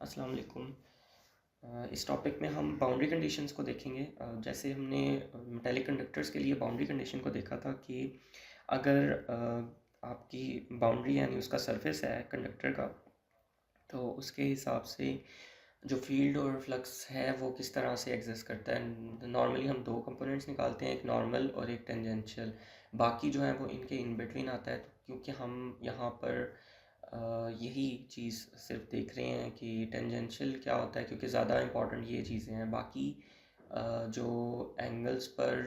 अस्सलाम वालेकुम। इस टॉपिक में हम बाउंड्री कंडीशंस को देखेंगे। जैसे हमने मेटालिक कंडक्टर्स के लिए बाउंड्री कंडीशन को देखा था कि अगर आपकी बाउंड्री यानी उसका सरफेस है कंडक्टर का, तो उसके हिसाब से जो फील्ड और फ्लक्स है वो किस तरह से एग्जिस्ट करता है। नॉर्मली हम दो कंपोनेंट्स निकालते हैं, एक नॉर्मल और एक टेंजेंशियल। बाकी जो है वो इनके इन बिटवीन आता है। तो क्योंकि हम यहाँ पर यही चीज़ सिर्फ देख रहे हैं कि टेंजेंशियल क्या होता है, क्योंकि ज़्यादा इम्पॉर्टेंट ये चीज़ें हैं। बाकी जो एंगल्स पर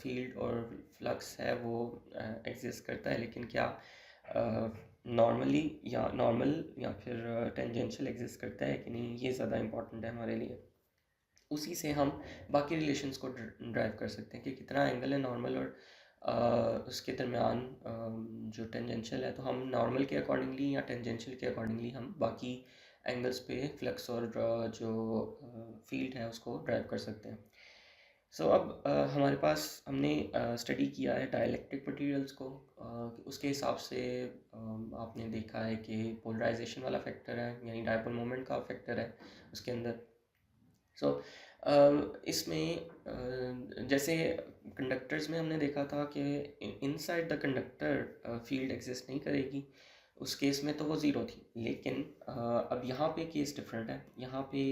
फील्ड और फ्लक्स है वो एग्जिस्ट करता है, लेकिन क्या नॉर्मली या नॉर्मल या फिर टेंजेंशियल एग्जिस्ट करता है कि नहीं, ये ज़्यादा इम्पॉर्टेंट है हमारे लिए। उसी से हम बाकी रिलेशंस को ड्राइव कर सकते हैं कि कितना एंगल है नॉर्मल और उसके दरमियान जो टेंजेंशियल है। तो हम नॉर्मल के अकॉर्डिंगली या टेंजेंशियल के अकॉर्डिंगली हम बाकी एंगल्स पे फ्लक्स और जो फील्ड है उसको ड्राइव कर सकते हैं। अब हमारे पास हमने स्टडी किया है डाइलेक्ट्रिक मटेरियल्स को। उसके हिसाब से आपने देखा है कि पोलराइजेशन वाला फैक्टर है, यानी डायपोल मोमेंट का फैक्टर है उसके अंदर। सो इसमें जैसे कंडक्टर्स में हमने देखा था कि inside the conductor field exist नहीं करेगी। उस केस में तो वो ज़ीरो थी, लेकिन अब यहाँ पे केस डिफरेंट है। यहाँ पे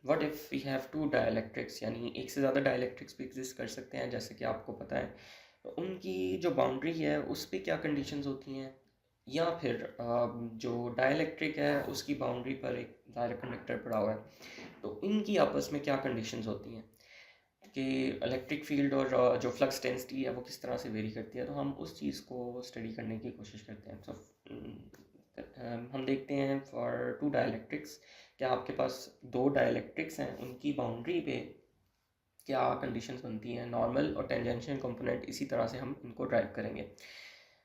what if we have two dielectrics, यानी एक से ज़्यादा डाइलेक्ट्रिक्स भी एग्जिस्ट कर सकते हैं, जैसे कि आपको पता है। तो उनकी जो बाउंड्री है उस पे क्या कंडीशंस होती हैं, या फिर जो डाइलेक्ट्रिक है उसकी बाउंड्री पर एक डायरेक्ट कंडक्टर पड़ा हुआ है, तो इनकी आपस में क्या कंडीशंस होती हैं कि इलेक्ट्रिक फील्ड और जो फ्लक्स डेंसिटी है वो किस तरह से वेरी करती है। तो हम उस चीज़ को स्टडी करने की कोशिश करते हैं। हम देखते हैं फॉर टू डाइलेक्ट्रिक्स, क्या आपके पास दो डाइलेक्ट्रिक्स हैं, उनकी बाउंड्री पे क्या कंडीशंस बनती हैं। नॉर्मल और टेंजेंशियल कंपोनेंट इसी तरह से हम इनको ड्राइव करेंगे।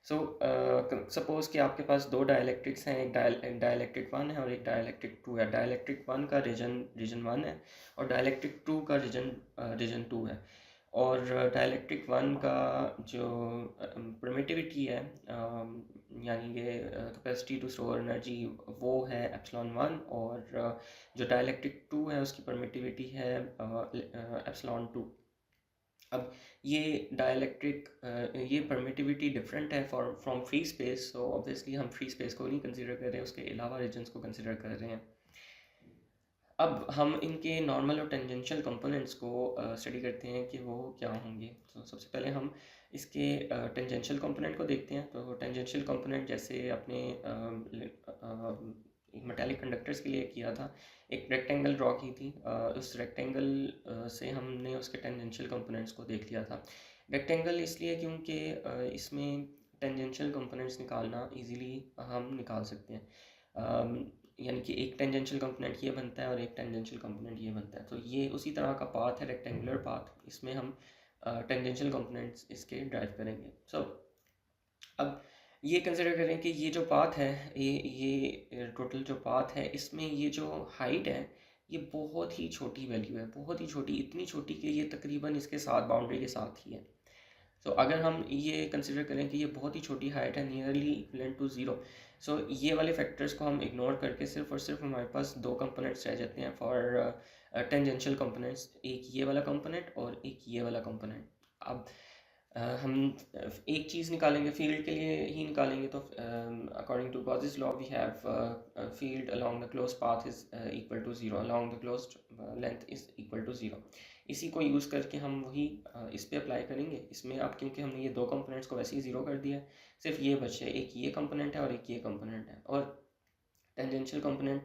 सपोज़ कि आपके पास दो डाइलेक्ट्रिक्स हैं, एक डाइलेक्ट्रिक वन है और एक डाइलेक्ट्रिक टू है। डाइलेक्ट्रिक वन का रीजन रीजन वन है और डाइलेक्ट्रिक टू का रीजन रीजन टू है। और डाइलेक्ट्रिक वन का जो परमिटिविटी है, यानी कि कैपेसिटी टू स्टोर एनर्जी, वो है एप्सिलॉन वन। और जो डाइलेक्ट्रिक टू है उसकी परमिटिविटी है एप्सिलॉन टू। अब ये डाइलेक्ट्रिक ये परमिटिविटी डिफरेंट है for from free space. So obviously हम फ्री स्पेस को नहीं कंसीडर कर रहे हैं, उसके अलावा रीजन्स को कंसीडर कर रहे हैं। अब हम इनके नॉर्मल और टेंजेंशियल कंपोनेंट्स को स्टडी करते हैं कि वो क्या होंगे। तो सबसे पहले हम इसके टेंजेंशियल कंपोनेंट को देखते हैं। तो टेंजेंशियल कंपोनेंट जैसे अपने मेटालिक कंडक्टर्स के लिए किया था, एक रेक्टेंगल ड्रॉ की थी। उस रेक्टेंगल से हमने उसके टेंजेंशियल कंपोनेंट्स को देख लिया था। रेक्टेंगल इसलिए क्योंकि इसमें टेंजेंशियल कंपोनेंट्स निकालना इजीली हम निकाल सकते हैं। यानी कि एक टेंजेंशियल कंपोनेंट ये बनता है और एक टेंजेंशियल कंपोनेंट ये बनता है। तो ये उसी तरह का पाथ है, रेक्टेंगुलर पाथ। इसमें हम टेंजेंशियल कंपोनेंट्स इसके ड्राइव करेंगे। अब ये कंसिडर करें कि ये जो पाथ है, ये टोटल जो पाथ है, इसमें ये जो हाइट है ये बहुत ही छोटी वैल्यू है, बहुत ही छोटी, इतनी छोटी कि ये तकरीबन इसके साथ बाउंड्री के साथ ही है। अगर हम ये कंसिडर करें कि ये बहुत ही छोटी हाइट है, नियरली इक्वलेंट टू ज़ीरो। ये वाले फैक्टर्स को हम इग्नोर करके सिर्फ और सिर्फ हमारे पास दो कंपोनेंट्स रह जाते हैं फॉर टेंजेंशियल कंपोनेंट्स, एक ये वाला कंपोनेंट और एक ये वाला कंपोनेंट। अब हम एक चीज़ निकालेंगे, फील्ड के लिए ही निकालेंगे। तो according to Gauss's law we have field along the close path is equal to zero, along the close length is equal to zero. इसी को यूज़ करके हम वही इस पे अप्लाई करेंगे। इसमें अब क्योंकि हमने ये दो कंपोनेंट्स को वैसे ही ज़ीरो कर दिया है, सिर्फ ये बचे, एक ये कंपोनेंट है और एक ये कंपोनेंट है। और टेंजेंशियल कंपोनेंट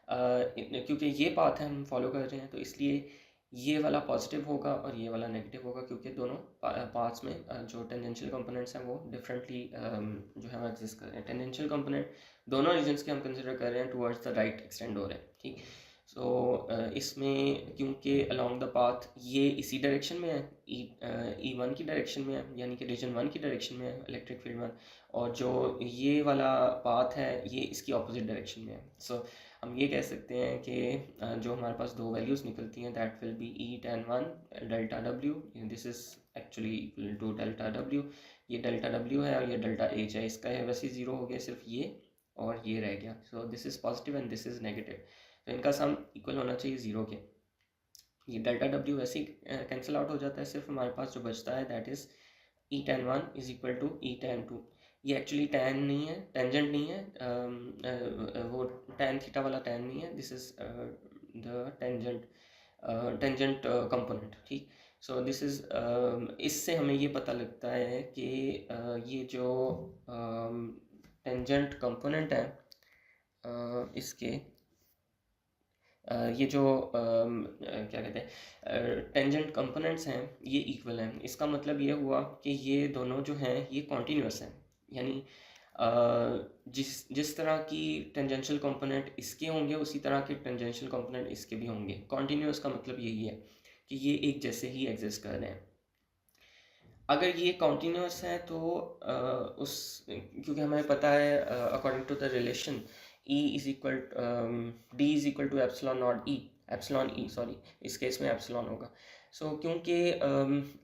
क्योंकि ये पाथ है हम फॉलो कर रहे हैं, तो इसलिए ये वाला पॉजिटिव होगा और ये वाला नेगेटिव होगा, क्योंकि दोनों पाथ्स में जो टेंजेंशियल कंपोनेंट्स हैं वो डिफरेंटली जो है वो एग्जिस्ट कर रहे हैं। टेंजेंशियल कंपोनेंट दोनों रीजन्स के हम कंसिडर कर रहे हैं टुवर्ड्स द राइट एक्सटेंड हो रहे हैं, ठीक। इसमें क्योंकि अलोंग द पाथ ये इसी डायरेक्शन में है, ई वन की डायरेक्शन में है, यानी कि रीजन वन की डायरेक्शन में है इलेक्ट्रिक फील्ड वन। और जो ये वाला पाथ है ये इसकी ऑपोजिट डायरेक्शन में है। हम ये कह सकते हैं कि जो हमारे पास दो वैल्यूज़ निकलती हैं, that will be E tan one delta W. This is actually equal to delta W. ये डेल्टा डब्ल्यू है और ये डेल्टा एच है। इसका है वैसे ज़ीरो हो गया सिर्फ ये, और ये रह गया। So this is positive and this is negative, तो इनका सम इक्वल होना चाहिए 0 के। ये डेल्टा डब्ल्यू वैसे ही कैंसिल आउट हो जाता है, सिर्फ हमारे पास जो बचता है that is E tan one is equal to E tan two. ये एक्चुअली टैन नहीं है, टेंजेंट नहीं है, वो टैन थीटा वाला टैन नहीं है, this is the tangent tangent component. ठीक, सो दिस इज़ इससे हमें ये पता लगता है कि ये जो टेंजेंट कंपोनेंट है इसके ये जो क्या कहते हैं टेंजेंट कंपोनेंट्स हैं ये इक्वल हैं। इसका मतलब ये हुआ कि ये दोनों जो हैं ये कॉन्टीन्यूअस हैं, यानी जिस तरह की टेंजेंशियल कंपोनेंट इसके होंगे उसी तरह के टेंजेंशियल कंपोनेंट इसके भी होंगे। कॉन्टीन्यूअस का मतलब यही है कि ये एक जैसे ही एग्जिस्ट कर रहे हैं। अगर ये कॉन्टीन्यूअस है तो उस क्योंकि हमें पता है according to the relation E is equal D is equal to epsilon not E, epsilon E sorry, इस केस में एप्सिलॉन होगा। सो क्योंकि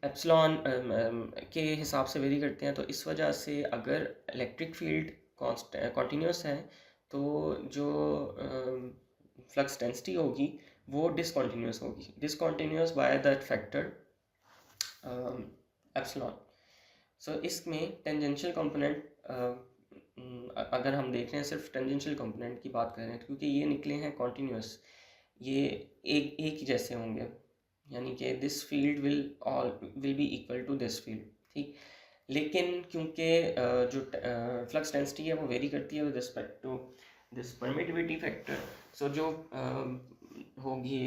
एप्सिलॉन के हिसाब से वेरी करते हैं, तो इस वजह से अगर इलेक्ट्रिक फील्ड कॉन्टीन्यूअस है तो जो फ्लक्स डेंसिटी होगी वो डिसकॉन्टीन्यूअस होगी, डिसकॉन्टीन्यूअस बाय दैट फैक्टर एप्सिलॉन। सो इसमें टेंजेंशियल कंपोनेंट अगर हम देख रहे हैं सिर्फ टेंजेंशियल कंपोनेंट की बात कर रहे हैं, क्योंकि ये निकले हैं कॉन्टीन्यूअस, ये एक ही जैसे होंगे, यानी कि this field will be equal to this field. ठीक, लेकिन क्योंकि जो फ्लक्स डेंसिटी है वो वेरी करती है with respect to this permittivity factor, so जो होगी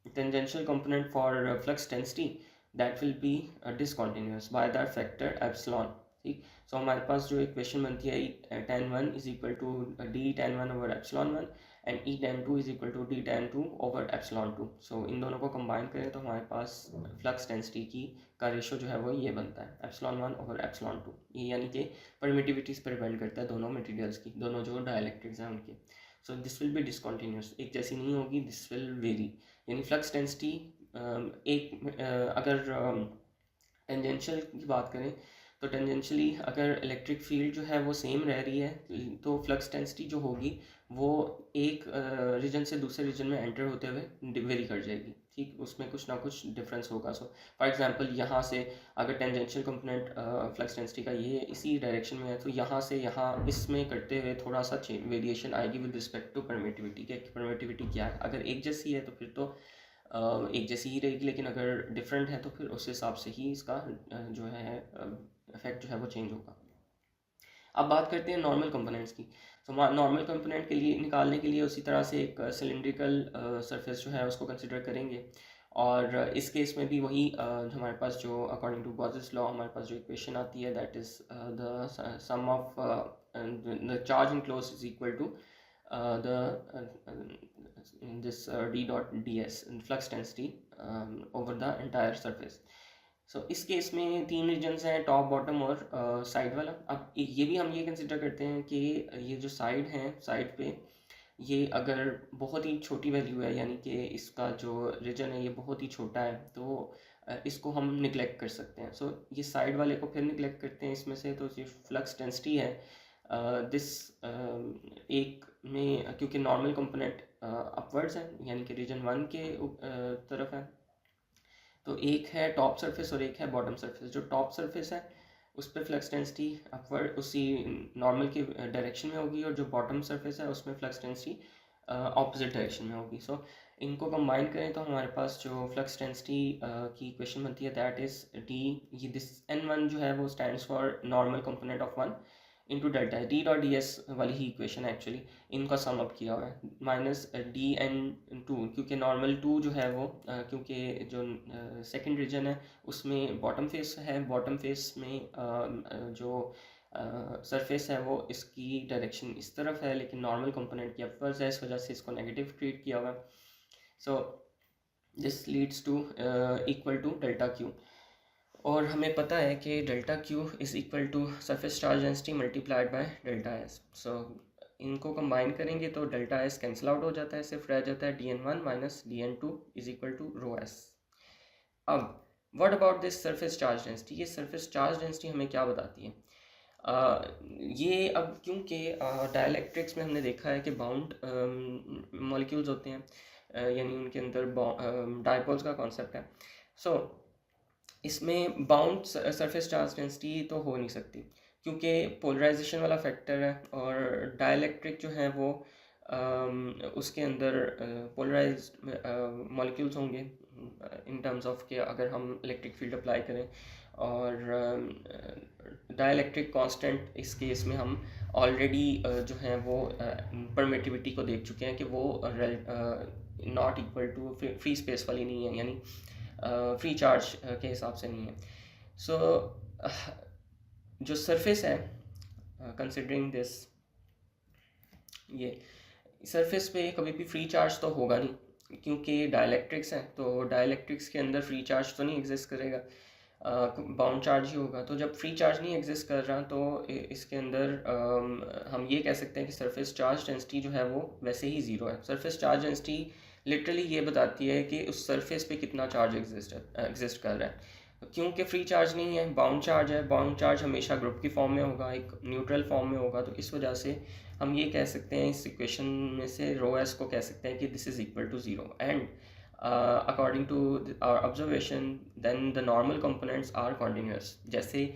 tangential component for flux density that will be discontinuous by that factor epsilon. ठीक, सो हमारे पास जो इक्वेशन बनती है tan one is equal to d tan one over epsilon one and E tan two is equal to D tan two over epsilon two. So इन दोनों को combine करें तो हमारे पास फ्लक्स डेंसिटी का रेशो जो है वो ये बनता है epsilon one over epsilon two. ये यानी कि परमिटिविटीज़ पर डिपेंड करता है दोनों मटेरियल्स की, दोनों जो डाइलेक्ट्रिक्स हैं उनके। सो दिस विल बी डिसकॉन्टीन्यूअस, एक जैसी नहीं होगी, दिस विल वेरी, यानी फ्लक्स डेंसिटी अगर टेंजेंशियल की बात करें तो टेंजेंशियली अगर इलेक्ट्रिक फील्ड जो है वो सेम रह रही है तो फ्लक्स डेंसिटी जो होगी वो एक रीजन से दूसरे रीजन में एंटर होते हुए वेरी कर जाएगी। ठीक, उसमें कुछ ना कुछ डिफरेंस होगा। सो फॉर एग्जांपल यहाँ से अगर टेंजेंशियल कंपोनेंट फ्लक्स डेंसिटी का ये इसी डायरेक्शन में है तो यहाँ से यहाँ इसमें करते हुए थोड़ा सा वेरिएशन आएगी विद रिस्पेक्ट टू परमिटिविटी के। परमिटिविटी क्या है, अगर एक जैसी है तो फिर तो एक जैसी ही रहेगी, लेकिन अगर डिफरेंट है तो फिर उस हिसाब से ही इसका जो है इफेक्ट जो है वो चेंज होगा। अब बात करते हैं नॉर्मल कंपोनेंट्स की। तो नॉर्मल कंपोनेंट के लिए निकालने के लिए उसी तरह से एक सिलिंड्रिकल सरफेस जो है उसको कंसिडर करेंगे, और इस केस में भी वही हमारे पास जो अकॉर्डिंग टू गॉसेस लॉ हमारे पास जो इक्वेशन आती है that is the sum of the charge enclose is equal to this d dot ds flux density over the entire surface. सो इस केस में तीन रीजन्स हैं, टॉप बॉटम और साइड वाला। अब ये भी हम ये कंसिडर करते हैं कि ये जो साइड हैं, साइड पे ये अगर बहुत ही छोटी वैल्यू है, यानी कि इसका जो रीजन है ये बहुत ही छोटा है, तो इसको हम निगलेक्ट कर सकते हैं। सो ये साइड वाले को फिर निगलेक्ट करते हैं इसमें से, तो ये फ्लक्स डेंसिटी है दिस एक में, क्योंकि नॉर्मल कंपोनेंट अपवर्ड्स है यानी कि रीजन वन के तरफ है, तो एक है टॉप सरफेस और एक है बॉटम सरफेस। जो टॉप सरफेस है उस पर फ्लक्स डेंसिटी अपवर्ड उसी नॉर्मल के डायरेक्शन में होगी, और जो बॉटम सरफेस है उसमें फ्लक्स डेंसिटी ऑपोजिट डायरेक्शन में होगी। सो इनको कंबाइन करें तो हमारे पास जो फ्लक्स डेंसिटी की इक्वेशन बनती है दैट इज़ डी, ये दिस n1 जो है वो stands for normal component of one into delta है, डी डॉट डी एस वाली ही इक्वेशन है एक्चुअली, इनका सम अप किया हुआ है माइनस डी एन टू, क्योंकि नॉर्मल टू जो है वो क्योंकि जो सेकंड रीजन है उसमें बॉटम फेस है, बॉटम फेस में जो सरफेस है वो इसकी डायरेक्शन इस तरफ है, लेकिन नॉर्मल कंपोनेंट की अपवर्ड्स है, इस वजह से इसको नेगेटिव ट्रीट किया हुआ है। So this leads to equal to delta Q, और हमें पता है कि delta Q is equal to surface charge density multiplied by delta S. So इनको कंबाइन करेंगे तो डेल्टा एस कैंसिल आउट हो जाता है, सिर्फ रह जाता है D N one minus D N two is equal to rho S. अब what about this surface charge density, ये सरफेस चार्ज डेंसिटी हमें क्या बताती है? ये अब क्योंकि डाइलेक्ट्रिक्स में हमने देखा है कि बाउंड मॉलिक्यूल्स होते हैं, यानी उनके अंदर डायपोल्स का कॉन्सेप्ट है। सो इसमें बाउंड सरफेस चार्ज डेंसिटी तो हो नहीं सकती, क्योंकि पोलराइजेशन वाला फैक्टर है, और डाइलेक्ट्रिक जो है वो उसके अंदर पोलराइज मॉलिक्यूल्स होंगे इन टर्म्स ऑफ कि अगर हम इलेक्ट्रिक फील्ड अप्लाई करें, और डाइलेक्ट्रिक कांस्टेंट इस केस में हम ऑलरेडी जो है वो परमिटिविटी को देख चुके हैं कि वो not equal to free space वाली नहीं है, यानी फ्री चार्ज के हिसाब से नहीं है। सो जो सरफेस है, कंसिडरिंग दिस, ये सरफेस पे कभी भी फ्री चार्ज तो होगा नहीं, क्योंकि डाइलेक्ट्रिक्स है, तो डाइलेक्ट्रिक्स के अंदर फ्री चार्ज तो नहीं एग्जिस्ट करेगा, बाउंड चार्ज ही होगा। तो जब फ्री चार्ज नहीं एग्जिस्ट कर रहा, तो इसके अंदर हम ये कह सकते हैं कि सरफेस चार्ज डेंसिटी जो है वो वैसे ही ज़ीरो है। सरफेस चार्ज डेंसिटी लिटरली ये बताती है कि उस सरफेस पे कितना चार्ज एग्जिस्ट कर रहा है, क्योंकि फ्री चार्ज नहीं है, बाउंड चार्ज है। बाउंड चार्ज हमेशा ग्रुप की फॉर्म में होगा, एक न्यूट्रल फॉर्म में होगा। तो इस वजह से हम ये कह सकते हैं, इस इक्वेशन में से रो एस को कह सकते हैं कि this is equal to zero, and according to our observation then the normal components are continuous. जैसे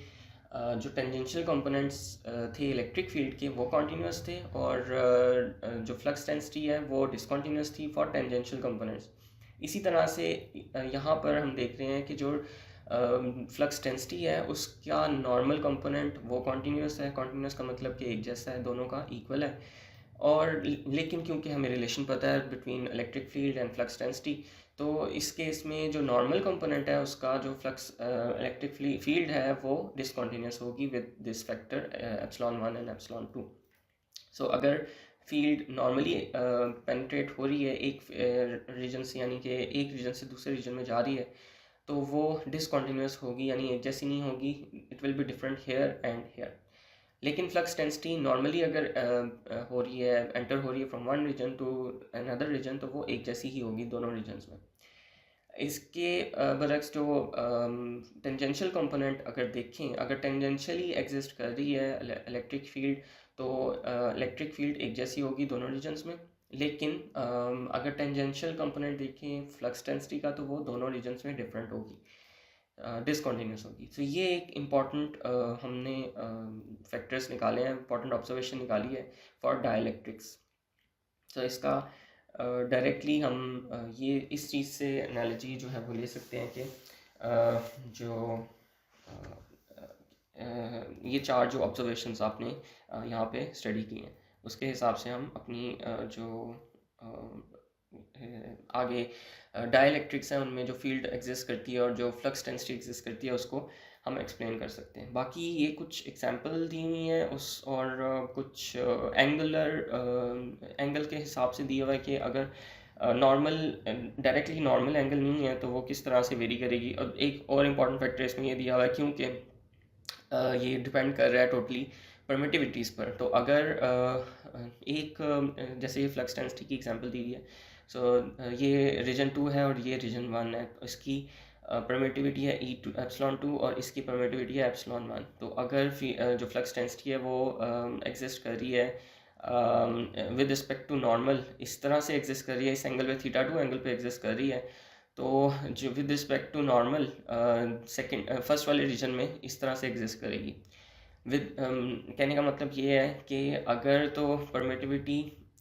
जो टेंजेंशियल कंपोनेंट्स थे इलेक्ट्रिक फील्ड के, वो कॉन्टीन्यूस थे, और जो फ्लक्स डेंसिटी है वो डिसकॉन्टीन्यूस थी फॉर टेंजेंशियल कंपोनेंट्स। इसी तरह से यहाँ पर हम देख रहे हैं कि जो फ्लक्स डेंसिटी है उसका नॉर्मल कंपोनेंट वो कॉन्टीन्यूस है। कॉन्टीन्यूस का मतलब कि एक जैसा है, दोनों का इक्वल है। और लेकिन क्योंकि हमें रिलेशन पता है between electric field and flux density, तो इस केस में जो नॉर्मल कंपोनेंट है उसका जो फ्लक्स इलेक्ट्रिक फील्ड है वो डिसकॉन्टीन्यूस होगी with this factor epsilon 1 and epsilon 2। सो अगर फील्ड नॉर्मली पेनिट्रेट हो रही है एक रीजन से, यानी कि एक रीजन से दूसरे रीजन में जा रही है, तो वो डिसकॉन्टीन्यूस होगी, यानी एक जैसी नहीं होगी। It will be different here and here. लेकिन फ्लक्स डेंसिटी नॉर्मली अगर हो रही है, एंटर हो रही है from one region to another region, तो वो एक जैसी ही होगी दोनों रीजन्स में। इसके बरक्स जो टेंजेंशियल कंपोनेंट अगर देखें, अगर टेंजेंशियली एग्जिस्ट कर रही है इलेक्ट्रिक फील्ड, तो इलेक्ट्रिक फील्ड एक जैसी होगी दोनों रीजन्स में। लेकिन अगर टेंजेंशियल कंपोनेंट देखें फ्लक्स डेंसिटी का, तो वो दोनों रीजन्स में डिफरेंट होगी, डिसकॉन्टीन्यूस होगी। तो ये एक इम्पॉर्टेंट हमने फैक्टर्स निकाले हैं, इम्पॉर्टेंट ऑब्जर्वेशन निकाली है फॉर डाइलेक्ट्रिक्स। तो इसका डायरेक्टली हम ये इस चीज़ से एनालॉजी जो है वो ले सकते हैं कि जो ये चार जो ऑब्जर्वेशंस आपने यहाँ पे स्टडी की हैं, उसके हिसाब से हम अपनी जो आगे डाइलेक्ट्रिक्स हैं उनमें जो फील्ड एग्जिस्ट करती है और जो फ्लक्स डेंसिटी एग्जिस्ट करती है, उसको हम एक्सप्लेन कर सकते हैं। बाकी ये कुछ एग्जांपल दी हुई हैं उस, और कुछ एंगल के हिसाब से दिया हुआ है कि अगर नॉर्मल डायरेक्टली नॉर्मल एंगल नहीं है तो वो किस तरह से वेरी करेगी। और एक और इम्पॉर्टेंट फैक्टर इसमें ये दिया हुआ है, क्योंकि ये डिपेंड कर रहा है टोटली परमिटिविटीज़ पर। तो अगर जैसे ये फ्लक्स डेंसिटी की एग्जांपल दी हुई है, सो ये रीजन 2 है और ये रीजन 1 है, तो इसकी परमिटिविटी है एप्सिलॉन 2 और इसकी परमिटिविटी है एप्सिलॉन 1। तो अगर जो फ्लक्स डेंसिटी है वो एग्जिस्ट कर रही है विद रिस्पेक्ट टू नॉर्मल, इस तरह से एग्जिस्ट कर रही है, इस एंगल पे θ2 एंगल पे एग्जिस्ट कर रही है, तो जो with respect to normal first वाले रीजन में इस तरह से एग्जिस्ट करेगी। विद कहने का मतलब ये है कि अगर तो परमिटिविटी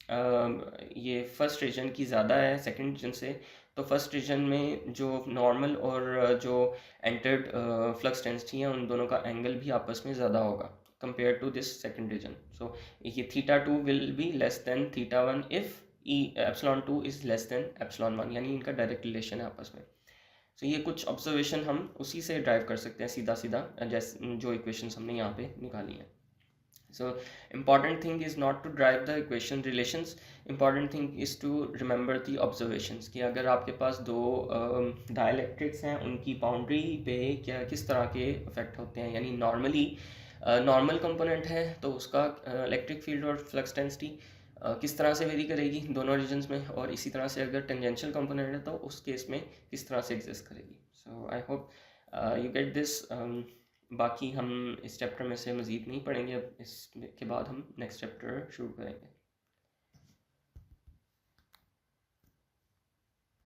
ये फर्स्ट रीजन की ज़्यादा है सेकंड रीजन से, तो फर्स्ट रीजन में जो नॉर्मल और जो एंटर्ड फ्लक्स डेंसिटी है उन दोनों का एंगल भी आपस में ज़्यादा होगा compare to this second region. So ये θ2 will be less than θ1 if epsilon 2 is less than epsilon 1, यानी इनका डायरेक्ट रिलेशन है आपस में। तो ये कुछ ऑब्जर्वेशन हम उसी से ड्राइव कर सकते हैं सीधा सीधा, जैसे जो इक्वेशंस हमने यहाँ पे निकाली हैं। So important thing is not to drive the equation relations, important thing is to remember the observations, कि अगर आपके पास दो डाइलेक्ट्रिक्स हैं, उनकी बाउंड्री पे क्या किस तरह के इफेक्ट होते हैं। यानी नॉर्मली नॉर्मल कंपोनेंट है तो उसका इलेक्ट्रिक फील्ड और फ्लक्स डेंसिटी किस तरह से वेरी करेगी दोनों रीजन्स में, और इसी तरह से अगर टेंजेंशियल कंपोनेंट है तो उस केस में किस तरह से एग्जिस्ट करेगी। So I hope you get this बाकी हम इस चैप्टर में से मज़ीद नहीं पढ़ेंगे, अब इसके बाद हम नेक्स्ट चैप्टर शुरू करेंगे।